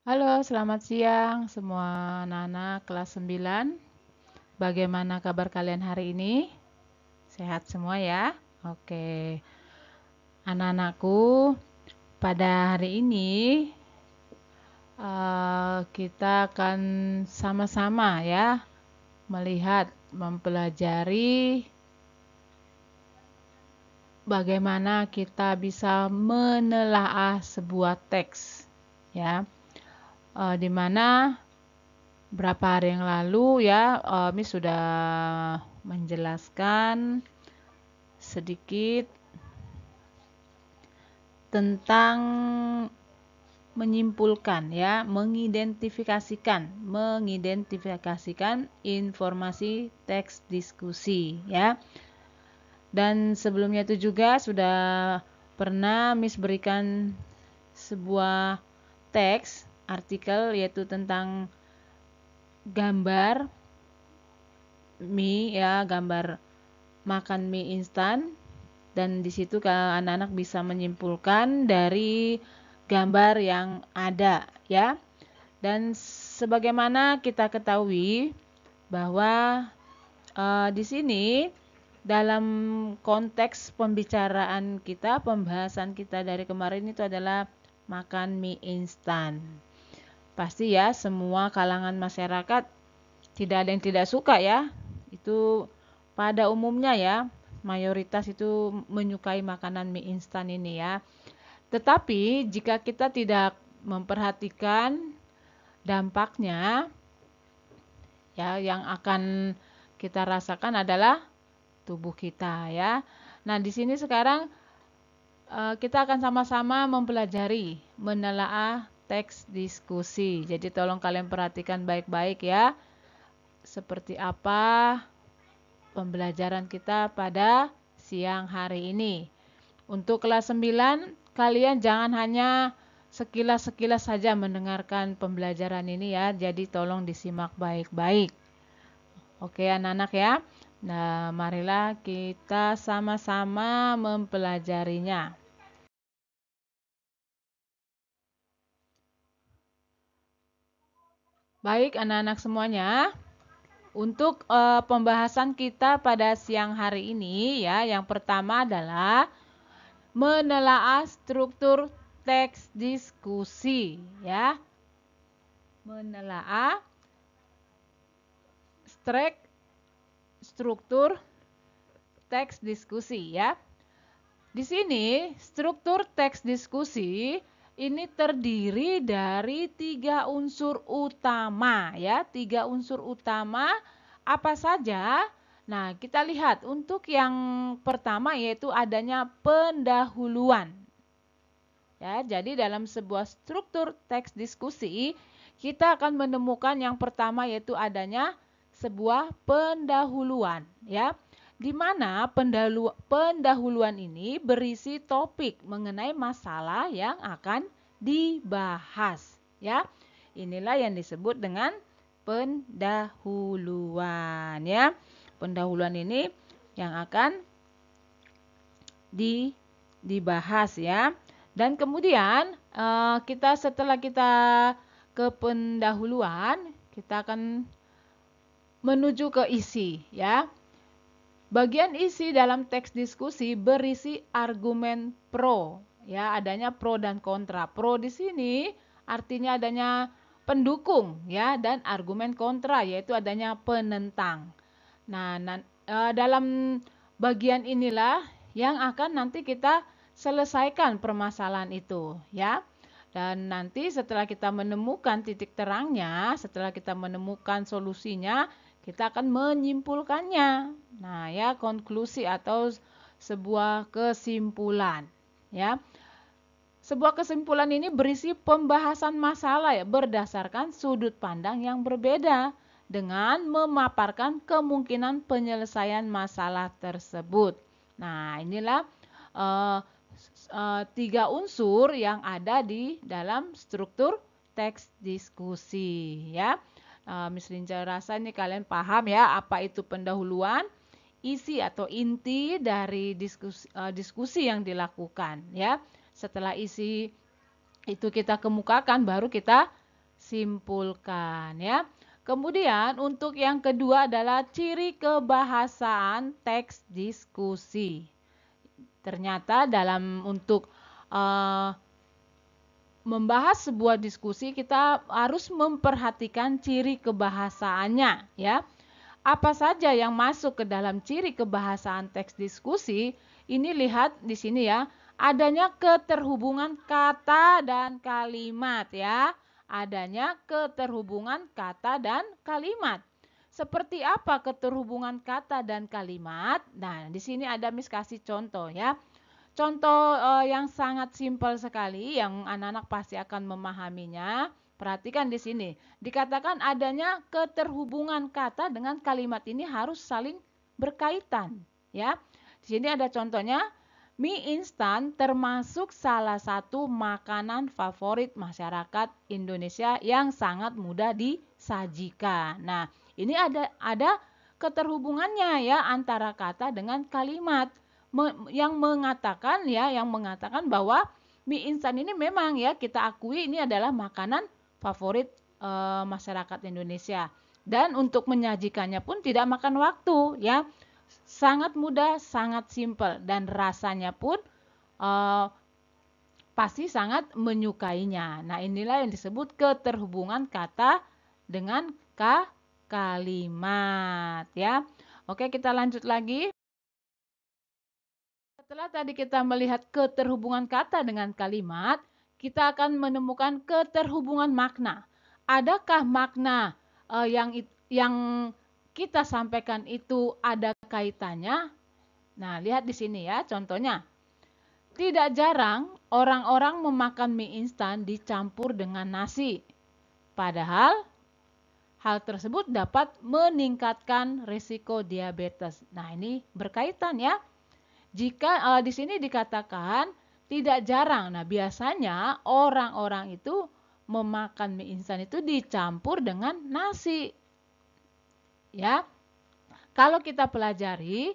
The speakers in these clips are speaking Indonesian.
Halo, selamat siang semua anak-anak kelas 9. Bagaimana kabar kalian hari ini? Sehat semua ya? Oke. Anak-anakku, pada hari ini kita akan sama-sama ya melihat, mempelajari bagaimana kita bisa menelaah sebuah teks ya. Di mana berapa hari yang lalu ya, Miss sudah menjelaskan sedikit tentang menyimpulkan ya, mengidentifikasikan informasi teks diskusi ya. Dan sebelumnya itu juga sudah pernah Miss berikan sebuah teks artikel yaitu tentang gambar mie ya, gambar makan mie instan, dan di situ anak-anak bisa menyimpulkan dari gambar yang ada ya. Dan sebagaimana kita ketahui bahwa di sini dalam konteks pembicaraan kita, pembahasan kita dari kemarin itu adalah makan mie instan. Pasti ya semua kalangan masyarakat tidak ada yang tidak suka ya. Itu pada umumnya ya, mayoritas itu menyukai makanan mie instan ini ya. Tetapi jika kita tidak memperhatikan dampaknya ya, yang akan kita rasakan adalah tubuh kita ya. Nah, di sini sekarang kita akan sama-sama mempelajari menelaah teks diskusi. Jadi tolong kalian perhatikan baik-baik ya. Seperti apa pembelajaran kita pada siang hari ini. Untuk kelas 9, kalian jangan hanya sekilas-sekilas saja mendengarkan pembelajaran ini ya. Jadi tolong disimak baik-baik. Oke anak-anak ya. Nah, marilah kita sama-sama mempelajarinya. Baik anak-anak semuanya. Untuk pembahasan kita pada siang hari ini ya, yang pertama adalah menelaah struktur teks diskusi ya. Menelaah struktur teks diskusi ya. Di sini struktur teks diskusi ini terdiri dari 3 unsur utama ya. 3 unsur utama apa saja? Nah, kita lihat untuk yang pertama yaitu adanya pendahuluan. Ya, jadi dalam sebuah struktur teks diskusi, kita akan menemukan yang pertama yaitu adanya sebuah pendahuluan, ya. Di mana pendahuluan ini berisi topik mengenai masalah yang akan dibahas, ya. Inilah yang disebut dengan pendahuluan, ya. Pendahuluan ini yang akan dibahas ya. Dan kemudian setelah kita ke pendahuluan, kita akan menuju ke isi ya. Bagian isi dalam teks diskusi berisi argumen pro ya, adanya pro dan kontra. Pro di sini artinya adanya pendukung ya, dan argumen kontra yaitu adanya penentang. Nah, dalam bagian inilah yang akan nanti kita selesaikan permasalahan itu ya. Dan nanti setelah kita menemukan titik terangnya, setelah kita menemukan solusinya, kita akan menyimpulkannya. Nah, ya, konklusi atau sebuah kesimpulan ya. Sebuah kesimpulan ini berisi pembahasan masalah ya, berdasarkan sudut pandang yang berbeda dengan memaparkan kemungkinan penyelesaian masalah tersebut. Nah, inilah 3 unsur yang ada di dalam struktur teks diskusi ya. Miss Linca rasa ini kalian paham ya apa itu pendahuluan, isi atau inti dari diskusi yang dilakukan ya. Setelah isi itu kita kemukakan, baru kita simpulkan ya. Kemudian untuk yang kedua adalah ciri kebahasaan teks diskusi. Ternyata dalam untuk membahas sebuah diskusi kita harus memperhatikan ciri kebahasaannya ya. Apa saja yang masuk ke dalam ciri kebahasaan teks diskusi? Ini lihat di sini ya, adanya keterhubungan kata dan kalimat ya. Adanya keterhubungan kata dan kalimat. Seperti apa keterhubungan kata dan kalimat? Nah, di sini ada Miss kasih contoh ya. Contoh yang sangat simpel sekali yang anak-anak pasti akan memahaminya. Perhatikan di sini. Dikatakan adanya keterhubungan kata dengan kalimat ini harus saling berkaitan, ya. Di sini ada contohnya, mie instan termasuk salah satu makanan favorit masyarakat Indonesia yang sangat mudah disajikan. Nah, ini ada keterhubungannya ya antara kata dengan kalimat yang mengatakan bahwa mie instan ini memang ya kita akui ini adalah makanan favorit masyarakat Indonesia. Dan untuk menyajikannya pun tidak makan waktu ya. Sangat mudah, sangat simpel dan rasanya pun pasti sangat menyukainya. Nah, inilah yang disebut keterhubungan kata dengan kalimat ya. Oke, kita lanjut lagi. Setelah tadi kita melihat keterhubungan kata dengan kalimat, kita akan menemukan keterhubungan makna. Adakah makna yang kita sampaikan itu ada kaitannya? Nah, lihat di sini ya contohnya. Tidak jarang orang-orang memakan mie instan dicampur dengan nasi. Padahal hal tersebut dapat meningkatkan risiko diabetes. Nah, ini berkaitan ya. Jika di sini dikatakan tidak jarang, nah biasanya orang-orang itu memakan mie instan itu dicampur dengan nasi. Ya, kalau kita pelajari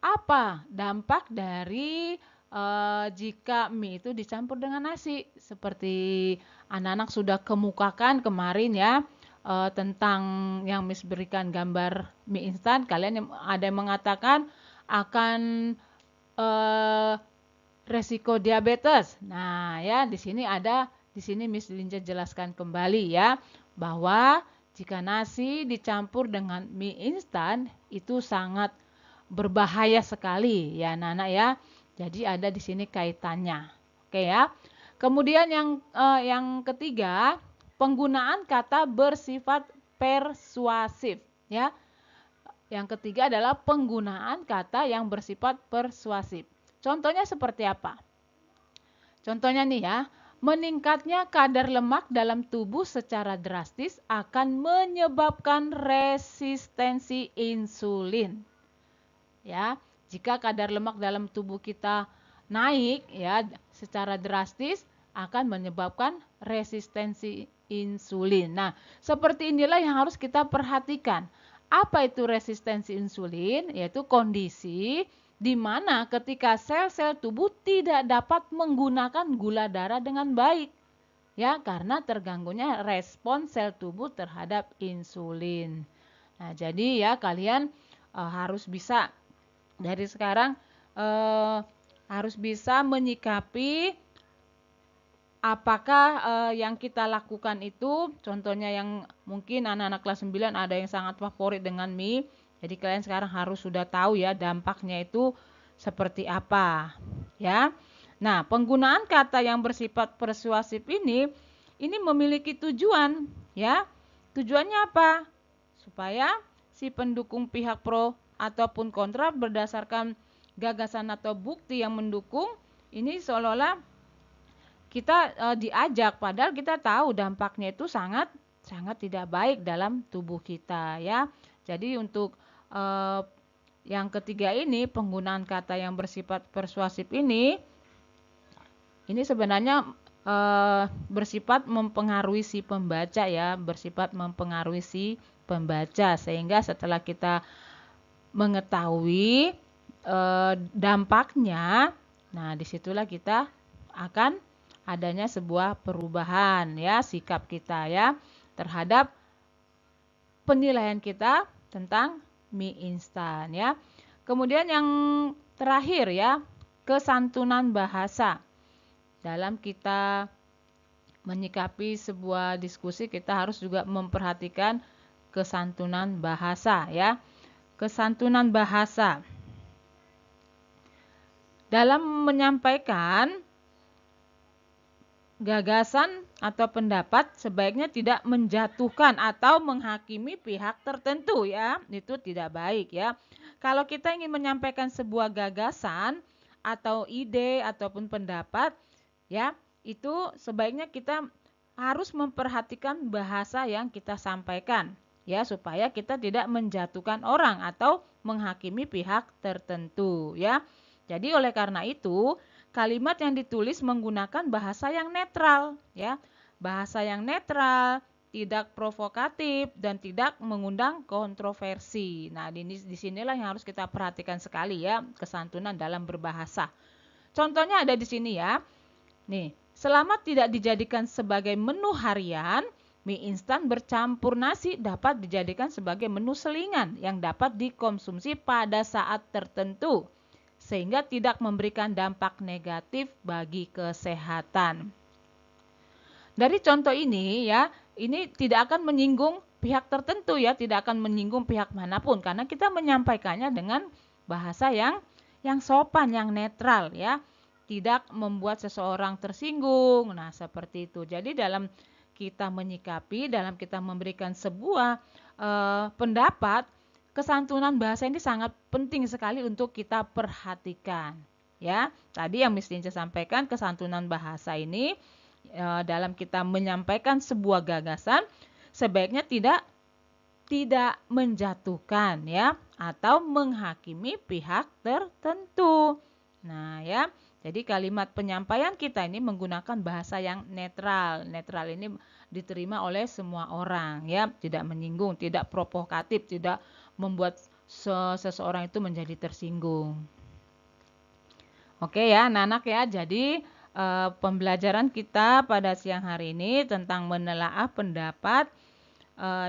apa dampak dari jika mie itu dicampur dengan nasi, seperti anak-anak sudah kemukakan kemarin ya. Tentang yang Miss berikan gambar mie instan, kalian ada yang mengatakan akan resiko diabetes. Nah, ya di sini Miss Linja jelaskan kembali ya bahwa jika nasi dicampur dengan mie instan itu sangat berbahaya sekali ya anak-anak ya. Jadi ada di sini kaitannya. Oke ya. Kemudian yang ketiga, penggunaan kata bersifat persuasif ya. Yang ketiga adalah penggunaan kata yang bersifat persuasif. Contohnya seperti apa? Contohnya nih ya, meningkatnya kadar lemak dalam tubuh secara drastis akan menyebabkan resistensi insulin. Ya, jika kadar lemak dalam tubuh kita naik ya secara drastis akan menyebabkan resistensi insulin. Nah, seperti inilah yang harus kita perhatikan. Apa itu resistensi insulin? Yaitu kondisi di mana ketika sel-sel tubuh tidak dapat menggunakan gula darah dengan baik. Ya, karena terganggunya respon sel tubuh terhadap insulin. Nah, jadi ya kalian harus bisa dari sekarang harus bisa menyikapi apakah yang kita lakukan itu, contohnya yang mungkin anak-anak kelas 9 ada yang sangat favorit dengan mie. Jadi kalian sekarang harus sudah tahu ya dampaknya itu seperti apa. Ya. Nah, penggunaan kata yang bersifat persuasif ini memiliki tujuan ya. Tujuannya apa? Supaya si pendukung pihak pro ataupun kontra berdasarkan gagasan atau bukti yang mendukung ini seolah-olah kita diajak, padahal kita tahu dampaknya itu sangat tidak baik dalam tubuh kita ya. Jadi untuk yang ketiga ini penggunaan kata yang bersifat persuasif ini sebenarnya bersifat mempengaruhi si pembaca ya, bersifat mempengaruhi si pembaca sehingga setelah kita mengetahui dampaknya, nah disitulah kita akan adanya sebuah perubahan ya sikap kita ya terhadap penilaian kita tentang mie instan ya. Kemudian yang terakhir ya, kesantunan bahasa. Dalam kita menyikapi sebuah diskusi kita harus juga memperhatikan kesantunan bahasa ya. Kesantunan bahasa. Dalam menyampaikan gagasan atau pendapat sebaiknya tidak menjatuhkan atau menghakimi pihak tertentu ya. Itu tidak baik ya. Kalau kita ingin menyampaikan sebuah gagasan atau ide ataupun pendapat ya, itu sebaiknya kita harus memperhatikan bahasa yang kita sampaikan ya supaya kita tidak menjatuhkan orang atau menghakimi pihak tertentu ya. Jadi oleh karena itu kalimat yang ditulis menggunakan bahasa yang netral ya. Bahasa yang netral, tidak provokatif dan tidak mengundang kontroversi. Nah, disinilah yang harus kita perhatikan sekali ya, kesantunan dalam berbahasa. Contohnya ada di sini ya. Nih, selama tidak dijadikan sebagai menu harian, mie instan bercampur nasi dapat dijadikan sebagai menu selingan yang dapat dikonsumsi pada saat tertentu sehingga tidak memberikan dampak negatif bagi kesehatan. Dari contoh ini ya, ini tidak akan menyinggung pihak tertentu ya, tidak akan menyinggung pihak manapun karena kita menyampaikannya dengan bahasa yang sopan, yang netral ya. Tidak membuat seseorang tersinggung. Nah, seperti itu. Jadi dalam kita menyikapi, dalam kita memberikan sebuah pendapat, kesantunan bahasa ini sangat penting sekali untuk kita perhatikan. Ya, tadi yang Miss Linca sampaikan kesantunan bahasa ini dalam kita menyampaikan sebuah gagasan sebaiknya tidak menjatuhkan ya atau menghakimi pihak tertentu. Nah, ya. Jadi kalimat penyampaian kita ini menggunakan bahasa yang netral. Netral ini diterima oleh semua orang ya, tidak menyinggung, tidak provokatif, tidak membuat seseorang itu menjadi tersinggung. Oke ya, anak-anak ya. Jadi pembelajaran kita pada siang hari ini tentang menelaah pendapat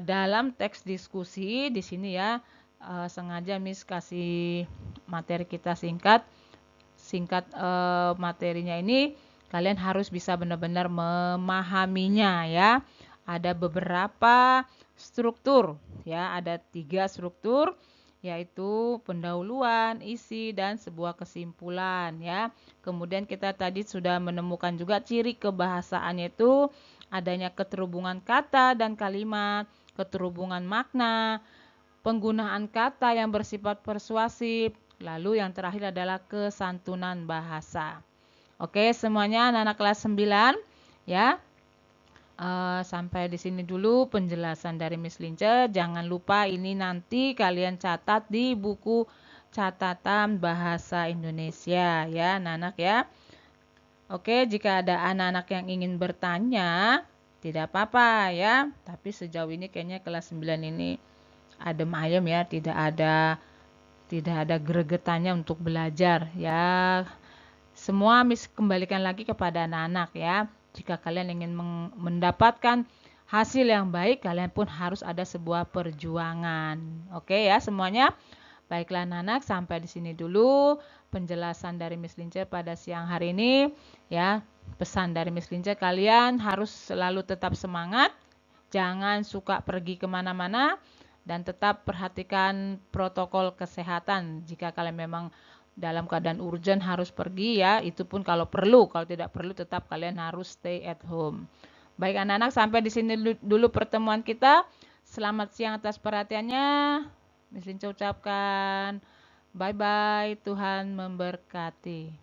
dalam teks diskusi di sini ya. Sengaja Miss kasih materi kita singkat materinya ini kalian harus bisa benar-benar memahaminya ya. Ada beberapa struktur ya, ada 3 struktur yaitu pendahuluan, isi dan sebuah kesimpulan ya. Kemudian kita tadi sudah menemukan juga ciri kebahasaannya itu adanya keterhubungan kata dan kalimat, keterhubungan makna, penggunaan kata yang bersifat persuasif, lalu yang terakhir adalah kesantunan bahasa. Oke, semuanya anak-anak kelas 9 ya. Sampai di sini dulu penjelasan dari Miss Lince. Jangan lupa ini nanti kalian catat di buku catatan bahasa Indonesia ya, anak-anak ya. Oke, jika ada anak-anak yang ingin bertanya, tidak apa-apa ya. Tapi sejauh ini kayaknya kelas 9 ini adem ayem ya, tidak ada gregetannya untuk belajar ya. Semua Miss kembalikan lagi kepada anak-anak ya. Jika kalian ingin mendapatkan hasil yang baik, kalian pun harus ada sebuah perjuangan. Oke ya semuanya. Baiklah anak-anak, sampai di sini dulu penjelasan dari Miss Lince pada siang hari ini ya. Pesan dari Miss Lince, kalian harus selalu tetap semangat. Jangan suka pergi kemana-mana dan tetap perhatikan protokol kesehatan. Jika kalian memang dalam keadaan urgent harus pergi ya, itu pun kalau perlu. Kalau tidak perlu tetap kalian harus stay at home. Baik anak-anak, sampai di sini dulu pertemuan kita. Selamat siang atas perhatiannya. Miss Lince ucapkan bye-bye, Tuhan memberkati.